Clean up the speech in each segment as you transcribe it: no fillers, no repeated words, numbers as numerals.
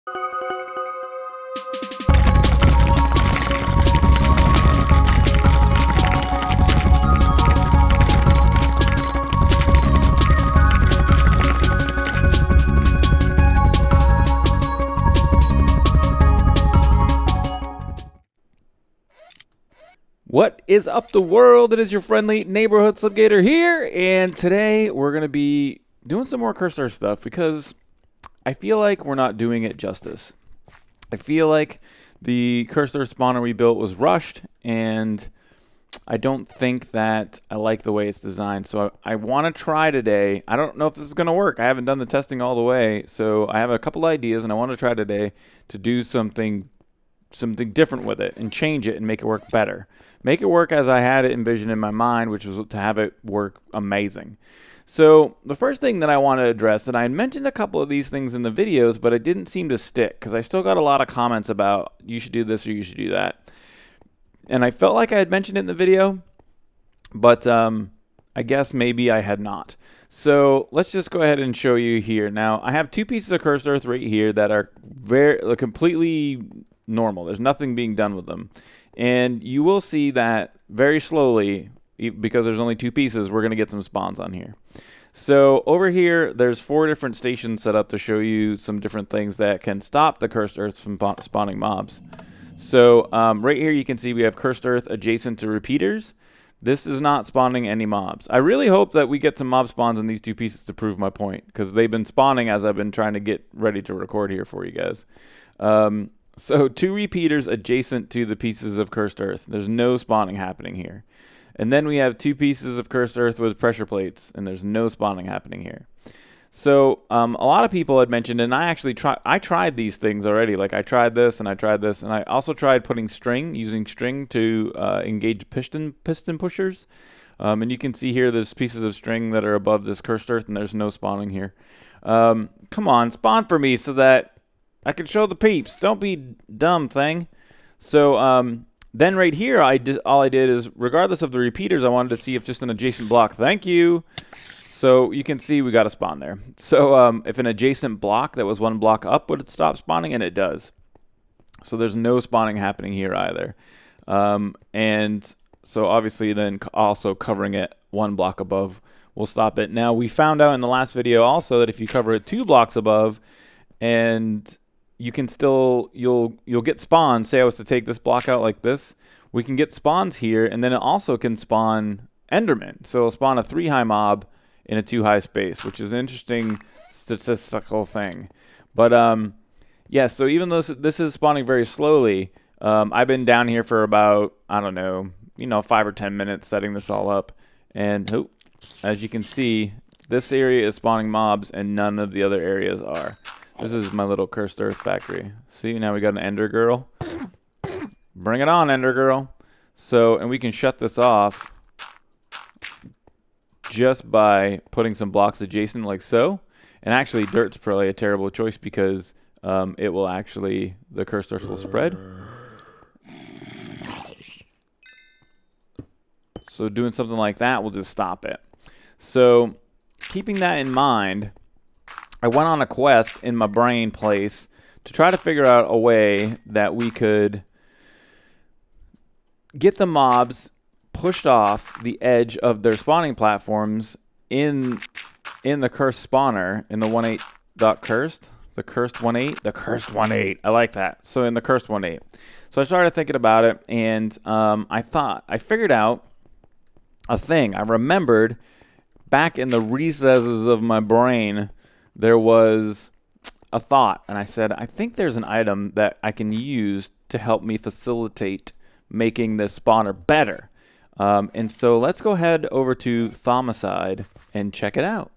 What is up, the world? It is your friendly neighborhood Subgator here, and today we're going to be doing some more cursor stuff because I feel like we're not doing it justice. I feel like the cursor spawner we built was rushed, and I don't think that I like the way it's designed. So I want to try today. I don't know if this is going to work. I haven't done the testing all the way, so I have a couple ideas, and I want to try today to do something different with it and change it and make it work better. Make it work as I had it envisioned in my mind, which was to have it work amazing. So the first thing that I want to address, and I mentioned a couple of these things in the videos, but it didn't seem to stick because I still got a lot of comments about you should do this or you should do that. And I felt like I had mentioned it in the video, but I guess maybe I had not. So let's just go ahead and show you here. Now I have two pieces of cursed earth right here that are completely normal. There's nothing being done with them. And you will see that very slowly, because there's only two pieces, we're going to get some spawns on here. So over here, there's 4 different stations set up to show you some different things that can stop the cursed earth from spawning mobs. So right here you can see we have cursed earth adjacent to repeaters. This is not spawning any mobs. I really hope that we get some mob spawns in these two pieces to prove my point, because they've been spawning as I've been trying to get ready to record here for you guys. So 2 repeaters adjacent to the pieces of cursed earth. There's no spawning happening here. And then we have 2 pieces of cursed earth with pressure plates, and there's no spawning happening here. So a lot of people had mentioned, and I tried these things already. Like I tried this, and I also tried putting using string to engage piston pushers. And you can see here there's pieces of string that are above this cursed earth, and there's no spawning here. Come on, spawn for me so that I can show the peeps. Don't be dumb thing. So then right here, all I did is, regardless of the repeaters, I wanted to see if just an adjacent block. Thank you. So you can see we got a spawn there. So if an adjacent block that was 1 block up would stop spawning, and it does. So there's no spawning happening here either. And so obviously then also covering it 1 block above will stop it. Now we found out in the last video also that if you cover it 2 blocks above, and you can still, you'll get spawns. Say I was to take this block out like this, we can get spawns here, and then it also can spawn Enderman. So it'll spawn a 3-high mob in a 2-high space, which is an interesting statistical thing. But yeah, so even though this is spawning very slowly, I've been down here for about, I don't know, 5 or 10 minutes setting this all up, and as you can see, this area is spawning mobs, and none of the other areas are. This is my little cursed earth factory. See, now we got an Ender Girl. Bring it on, Ender Girl. So, and we can shut this off just by putting some blocks adjacent like so. And actually, dirt's probably a terrible choice because it will actually, the cursed earth will spread. So doing something like that will just stop it. So keeping that in mind, I went on a quest in my brain place to try to figure out a way that we could get the mobs pushed off the edge of their spawning platforms in the cursed spawner, in the 1.8.cursed, the cursed 1.8. I like that. So in the cursed 1.8. So I started thinking about it, and I figured out a thing. I remembered back in the recesses of my brain, there was a thought, and I said, I think there's an item that I can use to help me facilitate making this spawner better. And so let's go ahead over to Thaumostatic and check it out.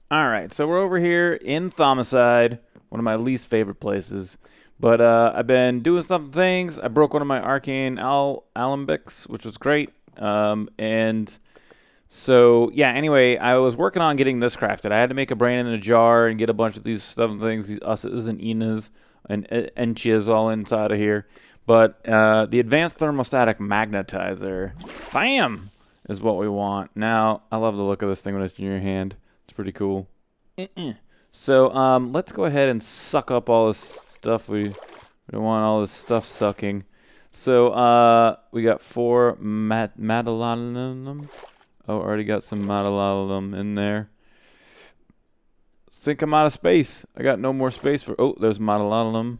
All right, so we're over here in Thaumostatic, one of my least favorite places. But I've been doing some things. I broke one of my arcane alembics, which was great. And so, yeah, anyway, I was working on getting this crafted. I had to make a brain in a jar and get a bunch of these stuff and things, these us's and enas and enchias all inside of here. But the advanced thermostatic magnetizer, bam, is what we want. Now, I love the look of this thing when it's in your hand. It's pretty cool. So let's go ahead and suck up all this stuff. We don't want all this stuff sucking. So we got 4 madalalum. Oh, already got some madalalum in there. Think I'm out of space. I got no more space for. Oh, there's madalalum.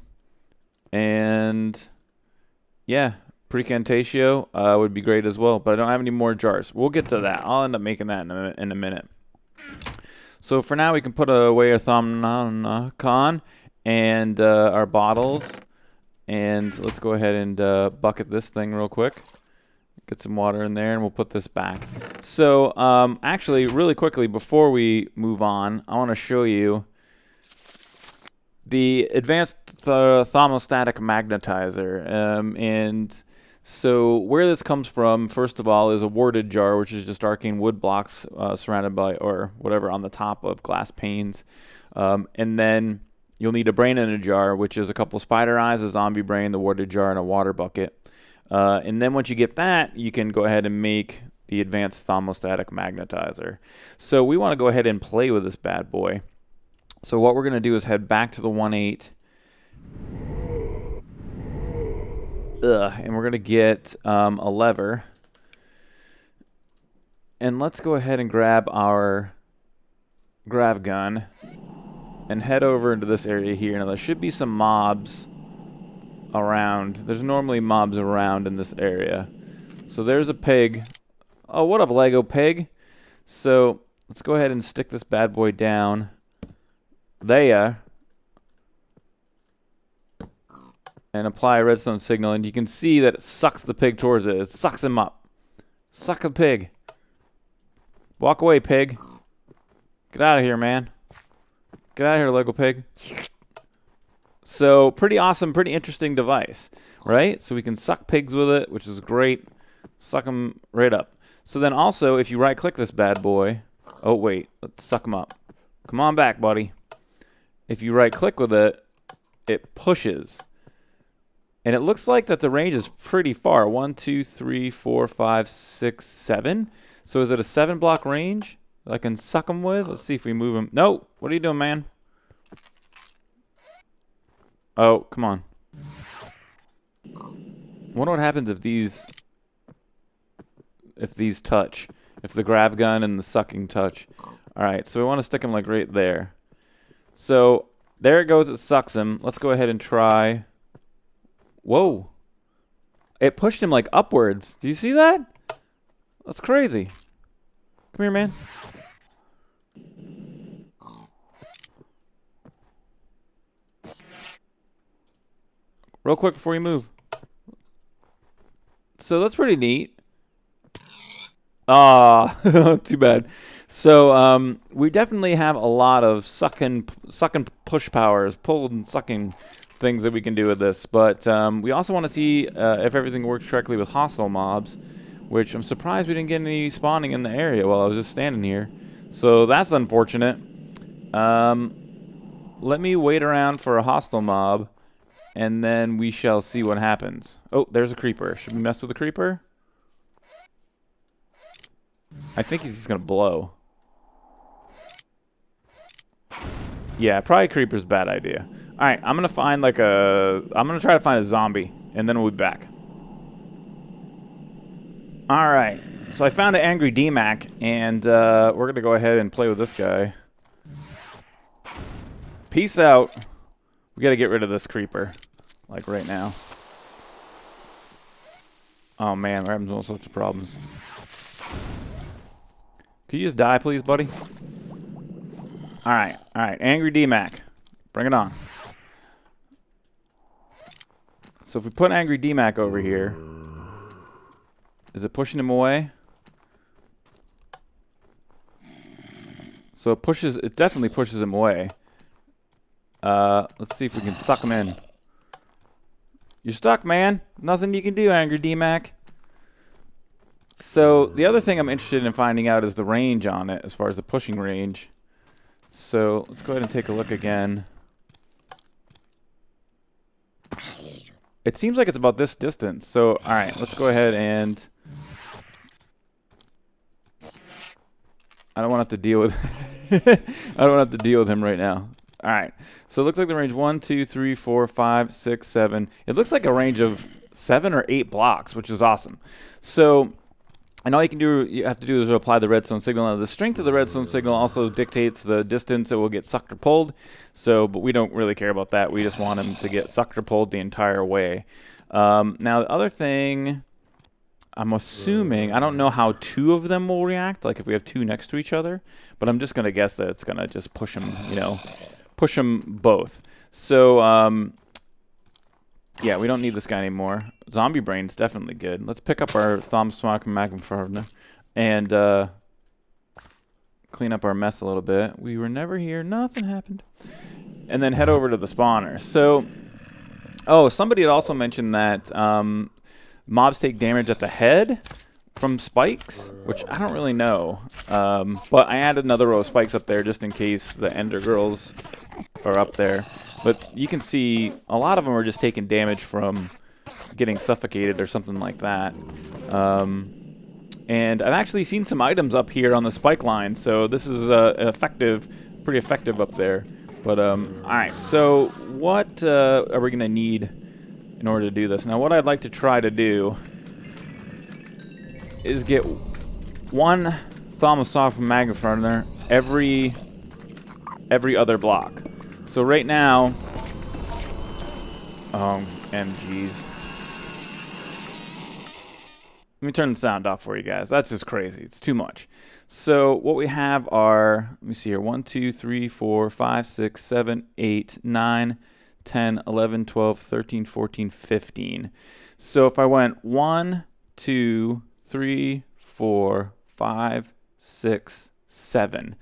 And yeah, precantatio would be great as well, but I don't have any more jars. We'll get to that. I'll end up making that in a minute. So for now, we can put away our Thaumostatic and our bottles. And let's go ahead and bucket this thing real quick. Get some water in there, and we'll put this back. So actually, really quickly, before we move on, I want to show you the advanced Thaumostatic Magnetizer. And so where this comes from, first of all, is a warded jar, which is just arcane wood blocks surrounded by, or whatever, on the top of glass panes. And then you'll need a brain in a jar, which is a couple spider eyes, a zombie brain, the warded jar, and a water bucket. And then once you get that, you can go ahead and make the advanced Thaumostatic Magnetizer. So we want to go ahead and play with this bad boy. So what we're going to do is head back to the 1.8. And we're going to get a lever. And let's go ahead and grab our grav gun and head over into this area here. Now there should be some mobs around. There's normally mobs around in this area. So there's a pig. Oh, what up, Lego pig? So let's go ahead and stick this bad boy down there and apply a redstone signal, and you can see that it sucks the pig towards it. It sucks him up. Suck a pig. Walk away, pig. Get out of here, man. Get out of here, Lego pig. So pretty awesome, pretty interesting device, right? So we can suck pigs with it, which is great. Suck them right up. So then also, if you right-click this bad boy, oh wait, let's suck them up. Come on back, buddy. If you right-click with it, it pushes. And it looks like that the range is pretty far. 1, 2, 3, 4, 5, 6, 7. So is it a 7-block range that I can suck them with? Let's see if we move them. No, what are you doing, man? Oh, come on. Wonder what happens if these touch. If the grav gun and the sucking touch. Alright, so we want to stick them like right there. So there it goes, it sucks him. Let's go ahead and try. Whoa. It pushed him like upwards. Do you see that? That's crazy. Come here, man. Real quick before you move. So that's pretty neat. Ah, too bad. So we definitely have a lot of sucking push powers, pull and sucking things that we can do with this. But we also want to see if everything works correctly with hostile mobs, which I'm surprised we didn't get any spawning in the area while I was just standing here. So that's unfortunate. Let me wait around for a hostile mob, and then we shall see what happens. Oh, there's a creeper. Should we mess with the creeper? I think he's going to blow. Yeah, probably creeper's a bad idea. Alright, I'm going to find like a... I'm going to try to find a zombie, and then we'll be back. Alright, so I found an angry DMAC, and we're going to go ahead and play with this guy. Peace out. We got to get rid of this creeper, like right now. Oh man, we're having all sorts of problems. Could you just die, please, buddy? Alright, angry DMAC. Bring it on. So if we put angry DMAC over here, is it pushing him away? So it definitely pushes him away. Let's see if we can suck him in. You're stuck, man. Nothing you can do, angry DMAC. So the other thing I'm interested in finding out is the range on it, as far as the pushing range. So let's go ahead and take a look again. It seems like it's about this distance. So, alright, let's go ahead and... I don't want to have to deal with I don't have to deal with him right now. All right. So it looks like the range 1, 2, 3, 4, 5, 6, 7. It looks like a range of 7 or 8 blocks, which is awesome. So, and all you have to do is apply the redstone signal. Now, the strength of the redstone signal also dictates the distance it will get sucked or pulled. So, but we don't really care about that. We just want him to get sucked or pulled the entire way. Now, the other thing, I'm assuming, I don't know how 2 of them will react, like if we have 2 next to each other, but I'm just going to guess that it's going to just push them, push them both. So, yeah, we don't need this guy anymore. Zombie Brain's definitely good. Let's pick up our Thaumostatic Magnetizer and clean up our mess a little bit. We were never here. Nothing happened. And then head over to the spawner. So, oh, somebody had also mentioned that mobs take damage at the head from spikes, which I don't really know. But I added another row of spikes up there just in case the Ender Girls are up there. But you can see a lot of them are just taking damage from getting suffocated or something like that. And I've actually seen some items up here on the spike line, so this is pretty effective up there. But all right, so what are we gonna need in order to do this? Now, what I'd like to try to do is get 1 Thaumostatic Magnetizer every other block. So right now, MGs. Let me turn the sound off for you guys. That's just crazy. It's too much. So what we have are, let me see here, 1, 2, 3, 4, 5, 6, 7, 8, 9, 10, 11, 12, 13, 14, 15. So if I went 1, 2, 3, 4, 5, 6, 7.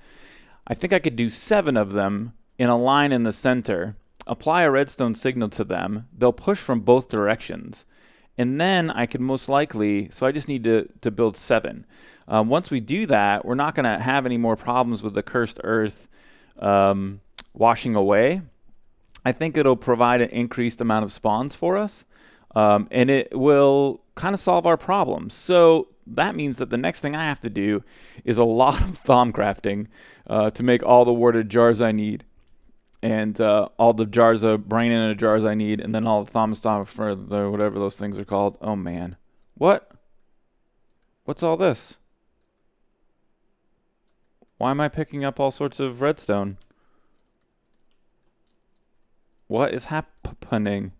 I think I could do 7 of them in a line in the center, apply a redstone signal to them. They'll push from both directions. And then I could most likely, so I just need to build 7. Once we do that, we're not going to have any more problems with the cursed earth washing away. I think it'll provide an increased amount of spawns for us. And it will kind of solve our problems. So that means that the next thing I have to do is a lot of thom crafting to make all the warded jars I need. And all the jars of brain in the jars I need, and then all the Thaumostatic for the whatever those things are called. Oh man, what? What's all this? Why am I picking up all sorts of redstone? What is happening?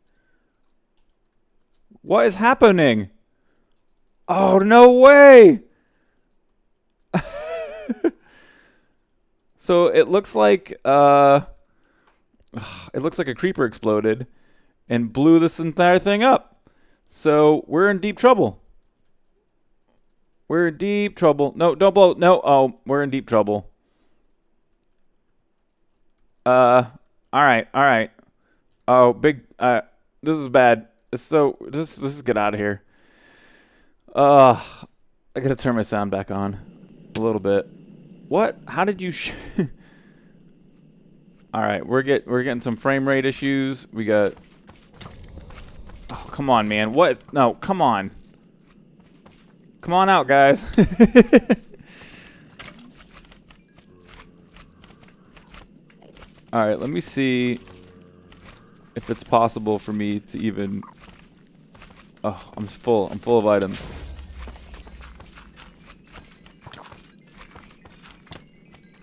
What is happening? Oh no way! So it looks like a creeper exploded and blew this entire thing up. So we're in deep trouble. We're in deep trouble. No, don't blow. No, oh, we're in deep trouble. All right. Oh, big. This is bad. This is get out of here. I gotta turn my sound back on a little bit. What? How did you? All right, we're getting some frame rate issues. We got. Oh, come on, man. What? No, come on. Come on out, guys. All right, let me see if it's possible for me to even. Oh, I'm full. I'm full of items.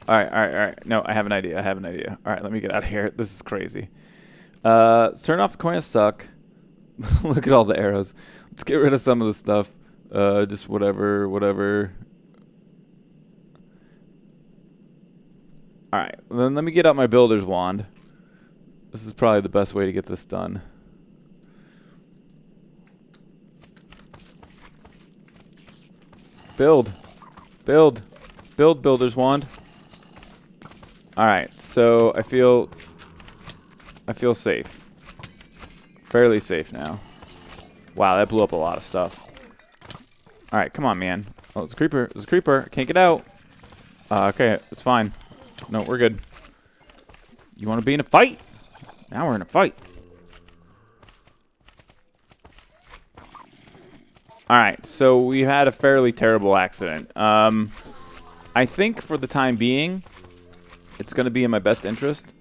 All right. No, I have an idea. All right, let me get out of here. This is crazy. Turn off the coin of suck. Look at all the arrows. Let's get rid of some of the stuff. Just whatever. All right, then let me get out my builder's wand. This is probably the best way to get this done. Build builder's wand. All right, so I feel safe. Fairly safe now. Wow, that blew up a lot of stuff. All right, come on, man. Oh, it's a creeper. It's a creeper. Can't get out. Okay, it's fine. No, we're good. You want to be in a fight? Now we're in a fight. All right, so we had a fairly terrible accident. I think for the time being, it's going to be in my best interest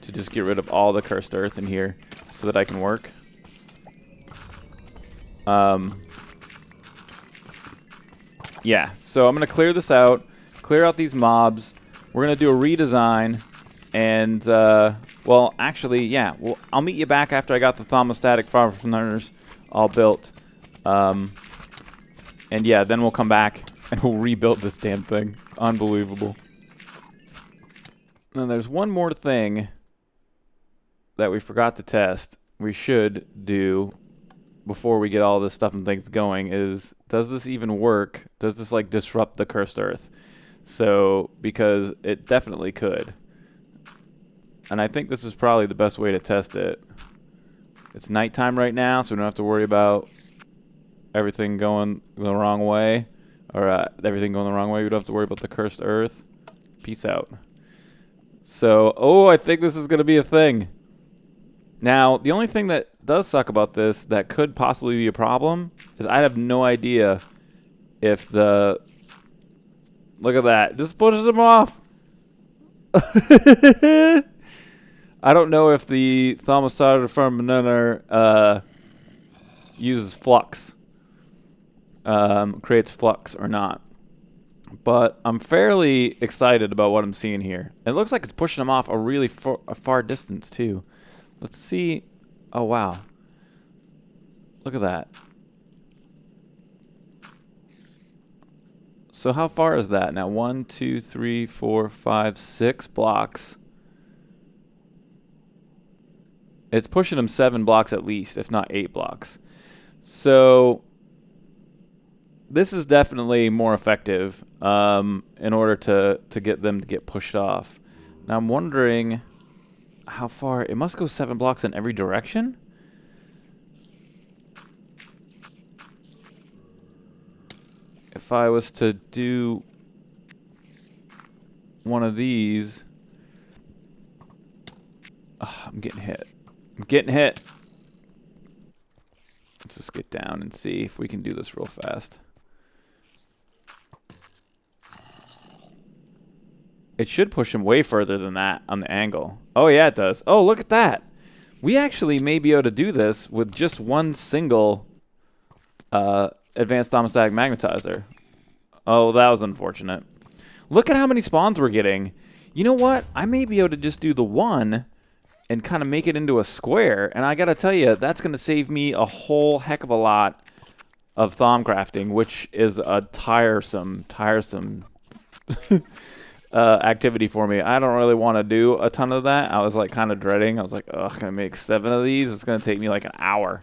to just get rid of all the cursed earth in here so that I can work. Yeah, so I'm going to clear this out, clear out these mobs. We're going to do a redesign, and, well, actually, yeah, well, I'll meet you back after I got the Thaumostatic Magnetizers all built. And, yeah, then we'll come back, and we'll rebuild this damn thing. Unbelievable. And there's one more thing that we forgot to test. We should do before we get all this stuff and things going is, does this even work? Does this like disrupt the cursed earth? So, because it definitely could. And I think this is probably the best way to test it. It's nighttime right now, so we don't have to worry about everything going the wrong way. Or everything going the wrong way. We don't have to worry about the cursed earth. Peace out. So, oh, I think this is going to be a thing. Now, the only thing that does suck about this that could possibly be a problem is I have no idea if the... Look at that. Just pushes them off. I don't know if the Thaumostatic Magnetizer uses flux. Creates flux or not. But I'm fairly excited about what I'm seeing here. It looks like it's pushing them off a really far distance, too. Let's see. Oh, wow. Look at that. So how far is that now? 1, 2, 3, 4, 5, 6 blocks. It's pushing them 7 blocks at least, if not 8 blocks. So this is definitely more effective in order to get them to get pushed off. Now I'm wondering how far. It must go 7 blocks in every direction. If I was to do one of these, I'm getting hit. I'm getting hit. Let's just get down and see if we can do this real fast. It should push him way further than that on the angle. Oh, yeah, it does. Oh, look at that. We actually may be able to do this with just one single advanced Thaumostatic Magnetizer. Oh, that was unfortunate. Look at how many spawns we're getting. You know what? I may be able to just do the one and kind of make it into a square. And I got to tell you, that's going to save me a whole heck of a lot of Thom crafting, which is a tiresome activity for me. I don't really want to do a ton of that. I was like kind of dreading. I was like, ugh, gonna make 7 of these. It's gonna take me like an hour.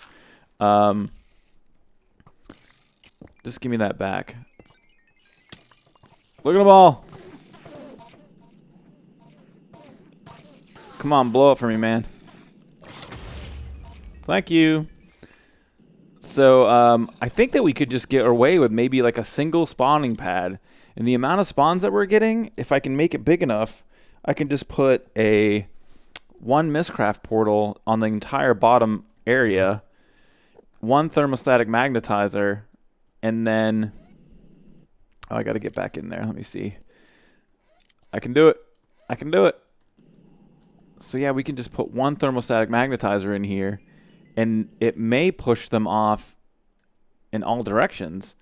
Just give me that back. Look at them all. Come on, blow up for me, man. Thank you. So I think that we could just get away with maybe like a single spawning pad. And the amount of spawns that we're getting, if I can make it big enough, I can just put one Mistcraft portal on the entire bottom area, one Thaumostatic Magnetizer, and then... Oh, I got to get back in there. Let me see. I can do it. I can do it. So, yeah, we can just put one Thaumostatic Magnetizer in here, and it may push them off in all directions.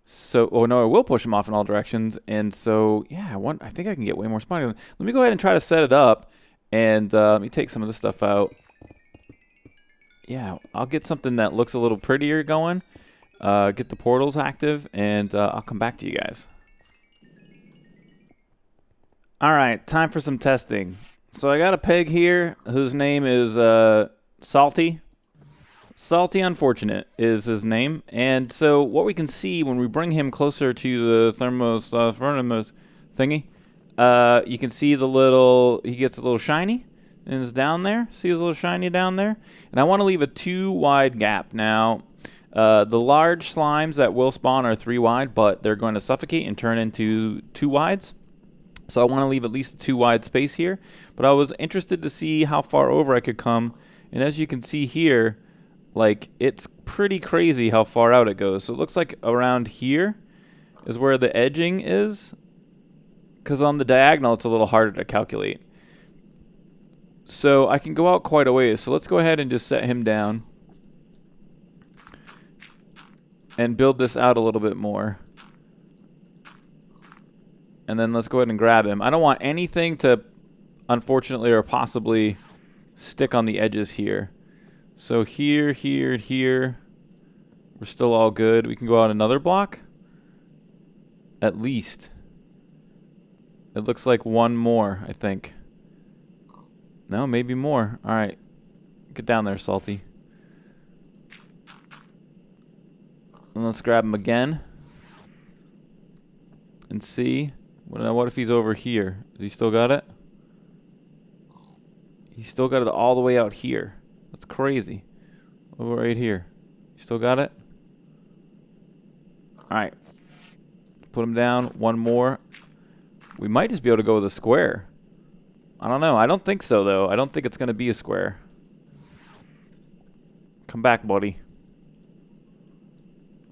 So, oh no, it will push them off in all directions. And so, yeah, I think I can get way more spawning. Let me go ahead and try to set it up. And let me take some of this stuff out. Yeah, I'll get something that looks a little prettier going. Get the portals active, and I'll come back to you guys. All right, time for some testing. So I got a peg here whose name is Salty. Salty Unfortunate is his name. And so what we can see when we bring him closer to the thermos thingy, you can see he gets a little shiny and is down there. See his little shiny down there? And I want to leave a 2 wide gap. Now, the large slimes that will spawn are 3 wide, but they're going to suffocate and turn into 2 wides. So I want to leave at least a 2 wide space here. But I was interested to see how far over I could come. And as you can see here, like, it's pretty crazy how far out it goes. So it looks like around here is where the edging is. because on the diagonal it's a little harder to calculate. So I can go out quite a ways. So let's go ahead and just set him down and build this out a little bit more. And then let's go ahead and grab him. I don't want anything to, unfortunately or possibly, stick on the edges here. So here, here, here, we're still all good. We can go out another block. At least. It looks like one more, I think. No, maybe more. All right. Get down there, Salty. And let's grab him again. And see. What if he's over here? Has he still got it? He's still got it all the way out here. That's crazy. Over right here. You still got it? All right. Put him down. One more. We might just be able to go with a square. I don't know. I don't think so, though. I don't think it's going to be a square. Come back, buddy.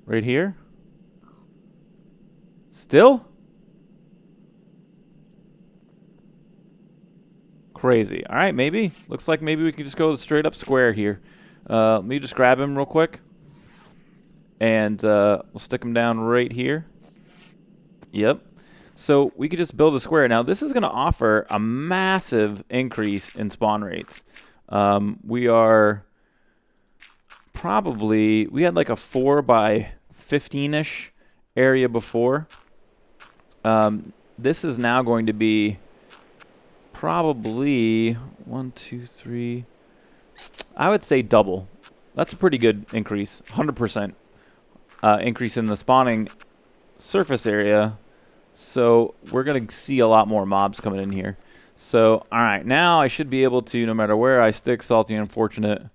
Right here? Still? Crazy. All right, maybe. Looks like maybe we can just go with a straight up square here. Let me just grab him real quick. And we'll stick him down right here. Yep. So we could just build a square. Now, this is going to offer a massive increase in spawn rates. We are probably, we had like a 4 by 15-ish area before. This is now going to be probably 1, 2, 3. I would say double. That's a pretty good increase. 100% increase in the spawning surface area. So we're going to see a lot more mobs coming in here. So, all right. Now I should be able to, no matter where I stick Salty Unfortunate,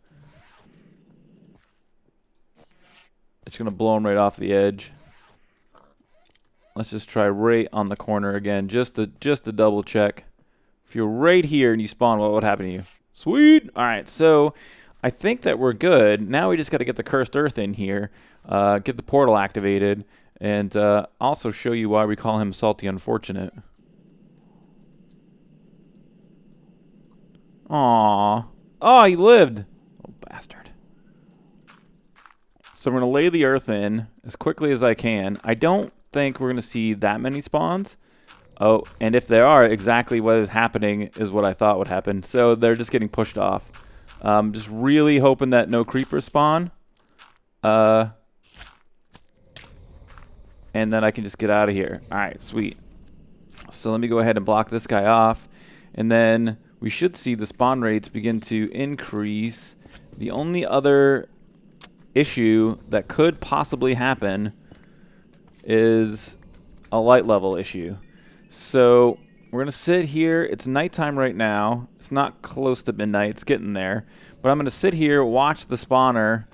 it's going to blow him right off the edge. Let's just try right on the corner again, just to double check. If you're right here and you spawn, what would happen to you? Sweet. All right, so I think that we're good. Now we just got to get the cursed earth in here, get the portal activated, and also show you why we call him Salty Unfortunate. Aww. Oh, he lived. Oh, bastard. So I'm going to lay the earth in as quickly as I can. I don't think we're going to see that many spawns. Oh, and if there are, exactly what is happening is what I thought would happen. So they're just getting pushed off. Just really hoping that no creepers spawn. And then I can just get out of here. All right, sweet. So let me go ahead and block this guy off. And then we should see the spawn rates begin to increase. The only other issue that could possibly happen is a light level issue. So we're going to sit here. It's nighttime right now. It's not close to midnight. It's getting there. But I'm going to sit here, watch the spawner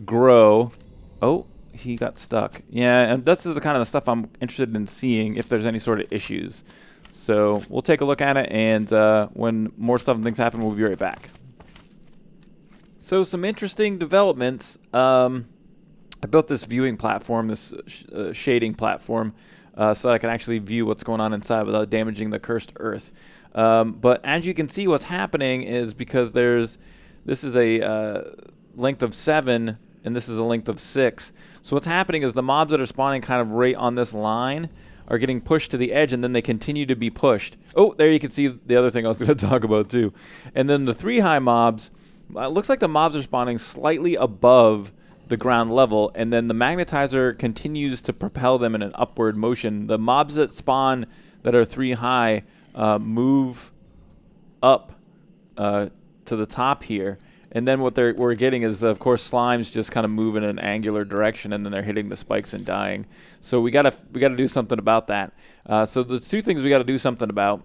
grow. Oh, he got stuck. Yeah, and this is the kind of stuff I'm interested in seeing if there's any sort of issues. So we'll take a look at it, and when more stuff and things happen, we'll be right back. So some interesting developments. I built this viewing platform, this shading platform, so that I can actually view what's going on inside without damaging the cursed earth. But as you can see, what's happening is because this is a length of 7 and this is a length of 6. So what's happening is the mobs that are spawning kind of right on this line are getting pushed to the edge, and then they continue to be pushed. Oh, there you can see the other thing I was going to talk about too. And then the 3 high mobs, looks like the mobs are spawning slightly above the ground level, and then the magnetizer continues to propel them in an upward motion. The mobs that spawn that are 3 high move up to the top here, and then what we're getting is, of course, slimes just kind of move in an angular direction, and then they're hitting the spikes and dying. So we gotta do something about that. So the 2 things we got to do something about.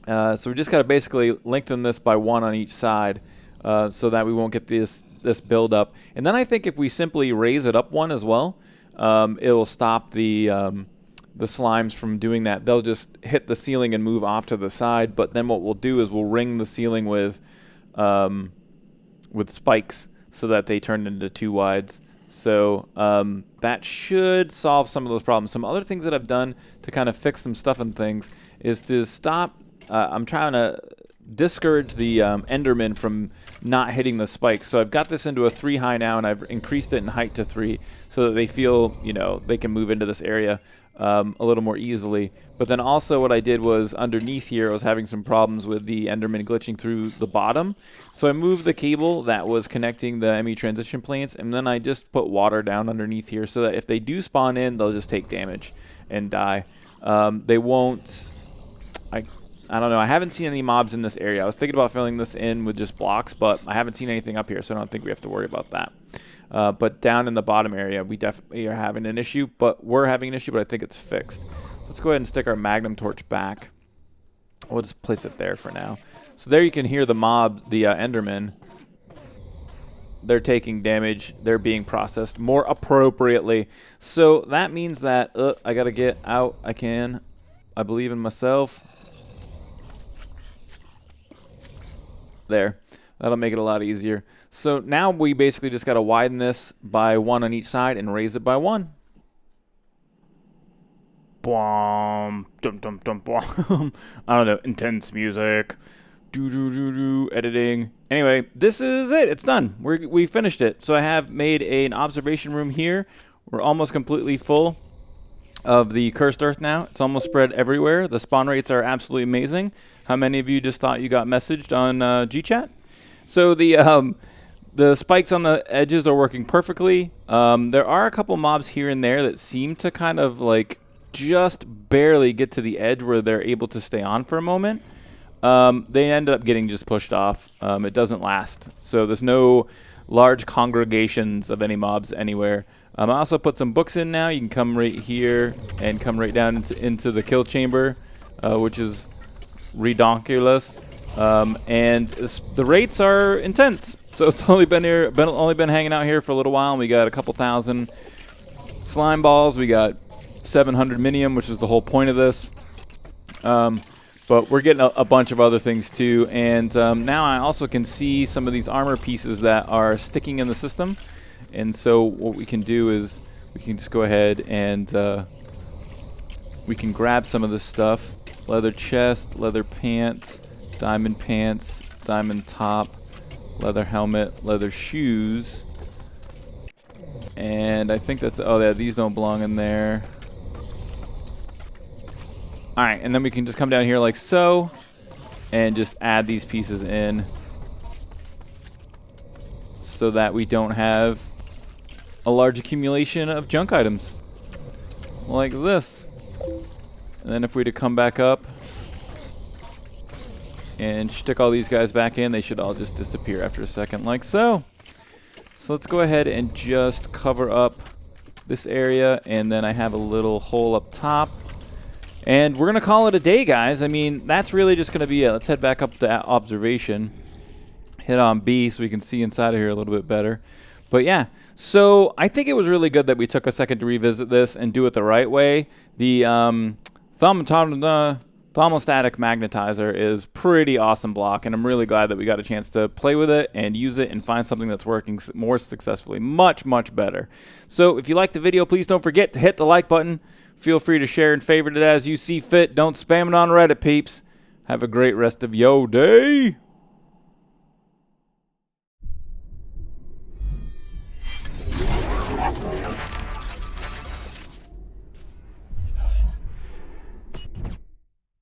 So we just got to basically lengthen this by 1 on each side, so that we won't get this build up. And then I think if we simply raise it up 1 as well, it'll stop the slimes from doing that. They'll just hit the ceiling and move off to the side. But then what we'll do is we'll ring the ceiling with spikes so that they turn into 2 wides. So that should solve some of those problems. Some other things that I've done to kind of fix some stuff and things is to stop. I'm trying to discourage the Enderman from not hitting the spikes. So I've got this into a 3 high now, and I've increased it in height to 3 so that they feel, you know, they can move into this area a little more easily. But then also what I did was underneath here, I was having some problems with the Enderman glitching through the bottom. So I moved the cable that was connecting the ME transition planes, and then I just put water down underneath here so that if they do spawn in, they'll just take damage and die. They won't... I don't know. I haven't seen any mobs in this area. I was thinking about filling this in with just blocks, but I haven't seen anything up here, so I don't think we have to worry about that. But down in the bottom area, we definitely are having an issue, but I think it's fixed. So let's go ahead and stick our magnum torch back. We'll just place it there for now. So there you can hear the mob, the Enderman. They're taking damage. They're being processed more appropriately. So that means that I got to get out. I believe in myself. There. That'll make it a lot easier. So now we basically just got to widen this by 1 on each side and raise it by 1. Boom, dum dum dum boom. I don't know, intense music. Do do do do editing. Anyway, this is it. It's done. We finished it. So I have made an observation room here. We're almost completely full of the cursed earth now. It's almost spread everywhere. The spawn rates are absolutely amazing. How many of you just thought you got messaged on GChat? So the spikes on the edges are working perfectly. There are a couple mobs here and there that seem to kind of like just barely get to the edge where they're able to stay on for a moment. They end up getting just pushed off. It doesn't last. So there's no large congregations of any mobs anywhere. I also put some books in now. You can come right here and come right down into the kill chamber, which is redonkulous. And the rates are intense. So it's only been hanging out here for a little while, and we got a couple thousand slime balls. We got 700 minium, which is the whole point of this. But we're getting a bunch of other things too. And now I also can see some of these armor pieces that are sticking in the system. And so what we can do is we can just go ahead and we can grab some of this stuff. Leather chest, leather pants, diamond top, leather helmet, leather shoes. And I think that's, oh yeah, these don't belong in there. Alright, and then we can just come down here like so and just add these pieces in so that we don't have a large accumulation of junk items like this. And then if we were to come back up and stick all these guys back in, they should all just disappear after a second like so. So let's go ahead and just cover up this area, and then I have a little hole up top. And we're going to call it a day, guys. I mean, that's really just going to be it. Let's head back up to observation. Hit on B so we can see inside of here a little bit better. But yeah, so I think it was really good that we took a second to revisit this and do it the right way. The Thaumostatic Magnetizer is pretty awesome block, and I'm really glad that we got a chance to play with it and use it and find something that's working more successfully. Much, much better. So if you liked the video, please don't forget to hit the like button. Feel free to share and favorite it as you see fit. Don't spam it on Reddit, peeps. Have a great rest of your day.